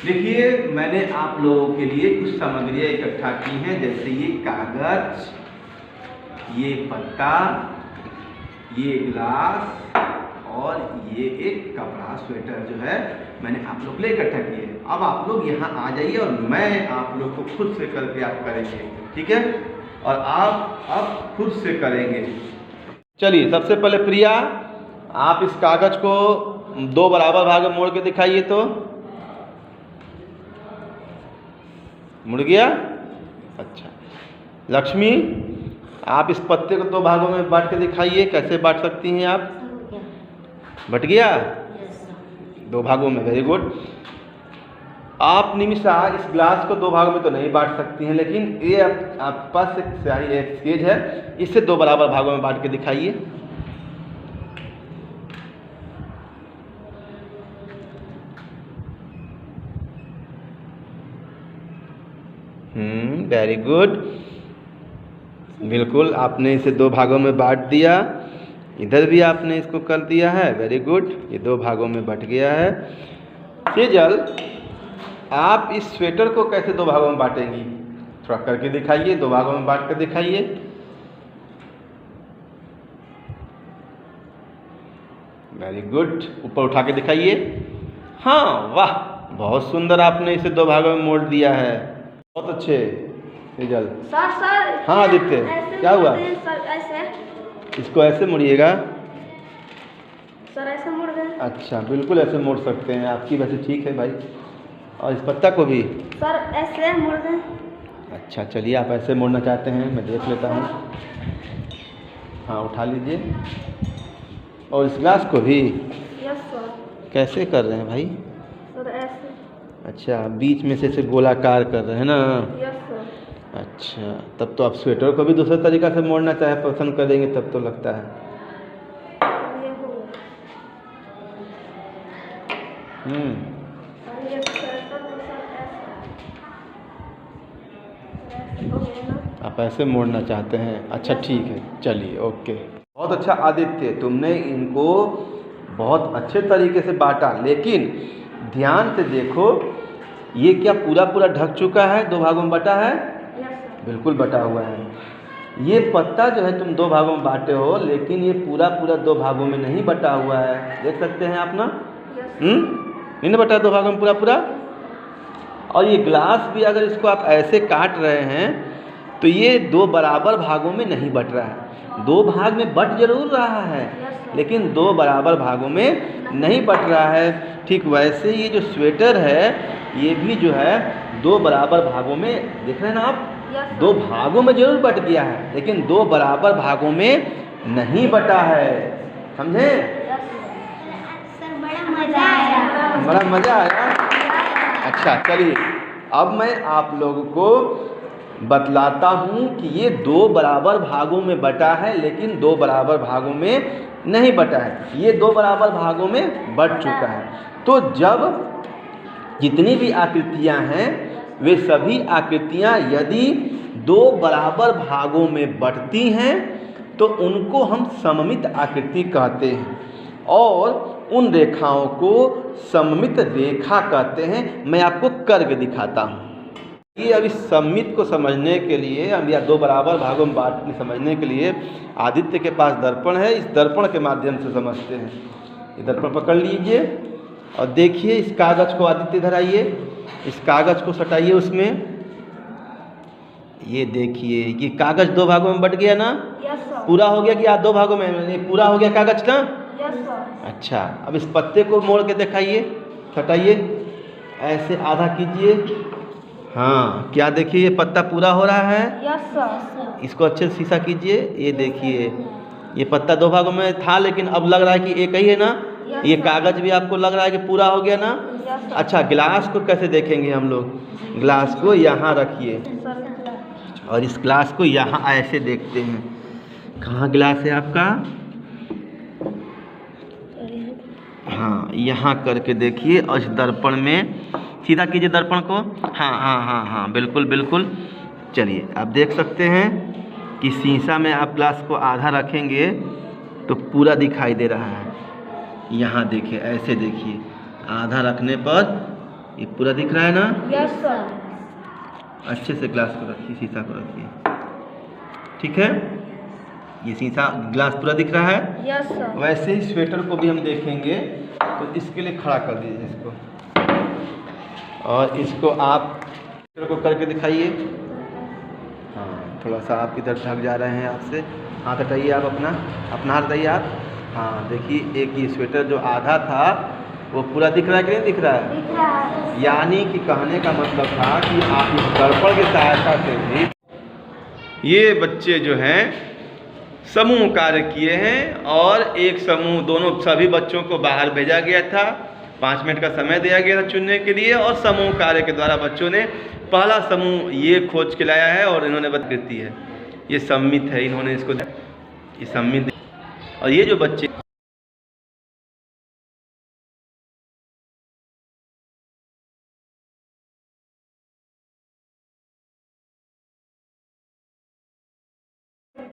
देखिए, मैंने आप लोगों के लिए कुछ सामग्रियाँ इकट्ठा की हैं, जैसे ये कागज, ये पत्ता, ये गिलास और ये एक कपड़ा स्वेटर जो है मैंने आप लोग के लिए इकट्ठा किए। अब आप लोग यहाँ आ जाइए और मैं आप लोग को खुद से करके आप करेंगे, ठीक है? और आप अब खुद से करेंगे। चलिए, सबसे पहले प्रिया, आप इस कागज को 2 बराबर भाग में मोड़ के दिखाइए तो। मुड़ गया? अच्छा। लक्ष्मी, आप इस पत्ते को 2 भागों में बांट के दिखाइए, कैसे बांट सकती हैं आप? बट गया? 2 भागों में, वेरी गुड। आप निमिषा इस ग्लास को 2 भागों में तो नहीं बांट सकती हैं, लेकिन ये आपके पास एक स्याही एक स्केच है, इससे 2 बराबर भागों में बांट के दिखाइए। वेरी गुड, बिल्कुल आपने इसे 2 भागों में बांट दिया। इधर भी आपने इसको कर दिया है, वेरी गुड, ये 2 भागों में बट गया है। सेजल, आप इस स्वेटर को कैसे 2 भागों में बांटेंगी? थोड़ा करके दिखाइए, 2 भागों में बांट कर दिखाइए। वेरी गुड, ऊपर उठा के दिखाइए। हाँ, वाह, बहुत सुंदर, आपने इसे 2 भागों में मोड़ दिया है, बहुत अच्छे। सेजल, सर हाँ आदित्य, क्या हुआ? सर ऐसे इसको ऐसे मुड़िएगा। सर ऐसे मुड़ गए। अच्छा, बिल्कुल ऐसे मोड़ सकते हैं, आपकी वैसे ठीक है भाई। और इस पत्ता को भी सर ऐसे मुड़ गए। अच्छा, चलिए, आप ऐसे मोड़ना चाहते हैं, मैं देख लेता हूँ। हाँ, उठा लीजिए। और इस ग्लास को भी यस सर। कैसे कर रहे हैं भाई? सर ऐसे। अच्छा, बीच में से इसे गोलाकार कर रहे हैं ना? Yes sir. अच्छा, तब तो आप स्वेटर को भी दूसरे तरीका से मोड़ना चाहे पसंद करेंगे तब तो लगता है। ये हो। सर ये सर ऐसे हो गया ना? आप ऐसे मोड़ना चाहते हैं? अच्छा, ठीक है, चलिए, ओके। बहुत अच्छा आदित्य, तुमने इनको बहुत अच्छे तरीके से बांटा, लेकिन ध्यान से देखो, ये क्या पूरा पूरा ढक चुका है? 2 भागों में बटा है? Yes sir. बिल्कुल बटा हुआ है। ये पत्ता जो है तुम 2 भागों में बांटे हो, लेकिन ये पूरा पूरा 2 भागों में नहीं बटा हुआ है, देख सकते हैं आप ना? नहीं ना बटा 2 भागों में पूरा पूरा। और ये ग्लास भी अगर इसको आप ऐसे काट रहे हैं तो ये 2 बराबर भागों में नहीं बट रहा है। 2 भाग में बट जरूर रहा है, लेकिन 2 बराबर भागों में नहीं बट रहा है। ठीक वैसे ये जो स्वेटर है, ये भी जो है 2 बराबर भागों में, देख रहे हैं ना आप? 2 भागों में जरूर बट गया है, लेकिन 2 बराबर भागों में नहीं बटा है, समझे? सर बड़ा मजा आया। बड़ा मजा आया। अच्छा, चलिए, अब मैं आप लोगों को बतलाता हूँ कि ये 2 बराबर भागों में बटा है, लेकिन 2 बराबर भागों में नहीं बटा है। ये 2 बराबर भागों में बट चुका है। तो जब जितनी भी आकृतियाँ हैं, वे सभी आकृतियाँ यदि 2 बराबर भागों में बटती हैं तो उनको हम सममित आकृति कहते हैं, और उन रेखाओं को सममित रेखा कहते हैं। मैं आपको करके दिखाता हूँ। ये अभी सममित को समझने के लिए, हम या 2 बराबर भागों में बांटने समझने के लिए आदित्य के पास दर्पण है, इस दर्पण के माध्यम से समझते हैं। ये दर्पण पकड़ लीजिए और देखिए, इस कागज को आदित्य इधर आइए, इस कागज को सटाइए उसमें। ये देखिए, ये कागज 2 भागों में बट गया ना? Yes sir. पूरा हो गया कि या 2 भागों में? ये पूरा हो गया कागज ना? Yes sir. अच्छा, अब इस पत्ते को मोड़ के दिखाइए, सटाइए, ऐसे आधा कीजिए। हाँ, क्या देखिए, ये पत्ता पूरा हो रहा है? Yes sir. इसको अच्छे से सीसा कीजिए। ये देखिए, ये पत्ता 2 भागों में था, लेकिन अब लग रहा है कि एक ही है ना? ये कागज भी आपको लग रहा है कि पूरा हो गया ना? अच्छा, गिलास को कैसे देखेंगे हम लोग? ग्लास को यहाँ रखिए और इस ग्लास को यहाँ ऐसे देखते हैं। कहाँ गिलास है आपका? हाँ, यहाँ करके देखिए, और इस दर्पण में सीधा कीजिए दर्पण को। हाँ हाँ हाँ हाँ, बिल्कुल बिल्कुल। चलिए, आप देख सकते हैं कि शीशा में आप ग्लास को आधा रखेंगे तो पूरा दिखाई दे रहा है। यहाँ देखिए, ऐसे देखिए, आधा रखने पर ये पूरा दिख रहा है ना? Yes sir. अच्छे से ग्लास को रखिए, शीशा को रखिए, ठीक है। ये शीशा ग्लास पूरा दिख रहा है। Yes sir. वैसे ही स्वेटर को भी हम देखेंगे, तो इसके लिए खड़ा कर दीजिए इसको, और इसको आप स्वेटर को करके दिखाइए। हाँ, थोड़ा सा आप इधर ढक जा रहे हैं आपसे, हाथ हटाइए आप अपना हाथ हटाइए आप। हाँ देखिए, एक ये स्वेटर जो आधा था वो पूरा दिख रहा है कि नहीं दिख रहा है? दिख रहा है। यानी कि कहने का मतलब था कि आप इस दर्पण की सहायता से भी ये बच्चे जो हैं समूह कार्य किए हैं, और एक समूह दोनों सभी बच्चों को बाहर भेजा गया था, 5 मिनट का समय दिया गया था चुनने के लिए, और समूह कार्य के द्वारा बच्चों ने पहला समूह ये खोज के लाया है, और इन्होंने बात करती है, ये सम्मित है, इन्होंने इसको ये सम्मित। और ये जो बच्चे